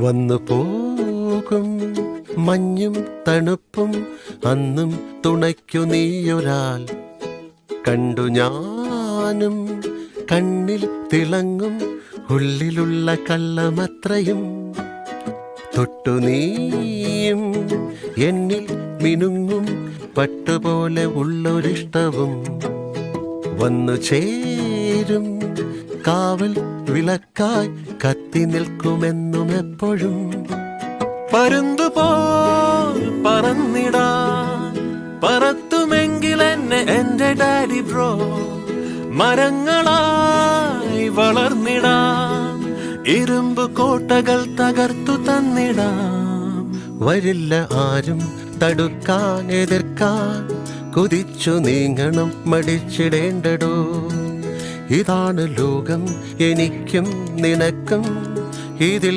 വന്നു പോകും മഞ്ഞും തണുപ്പും അന്നും തുണയ്ക്കു നീയൊരാൾ കണ്ടു ഞാനും കണ്ണിൽ തിളങ്ങും ഉള്ളിലുള്ള കള്ളമത്രയും തൊട്ടു നീയും എന്നിൽ മിനുങ്ങും പട്ടുപോലെ ഉള്ളൊരിഷ്ടവും വന്നു ചേരും കാവൽ വിളക്കായി കത്തി നിൽക്കുമെന്നും എപ്പോഴും പരുന്തുപോൽ പറന്നിടാൻ പറത്തുമെങ്കിൽ എന്നെ എന്റെ ഡാഡി ബ്രോ മരങ്ങളായി വളർന്നിടാം ഇരുമ്പ് കോട്ടകൾ തകർത്തു തന്നിടാം വരില്ല ആരും തടുക്കാൻ എതിർക്കാൻ കുതിച്ചു നീങ്ങണം മടിച്ചിടേണ്ടടോ ഇതാണ് ലോകം എനിക്കും നിനക്കും ഇതിൽ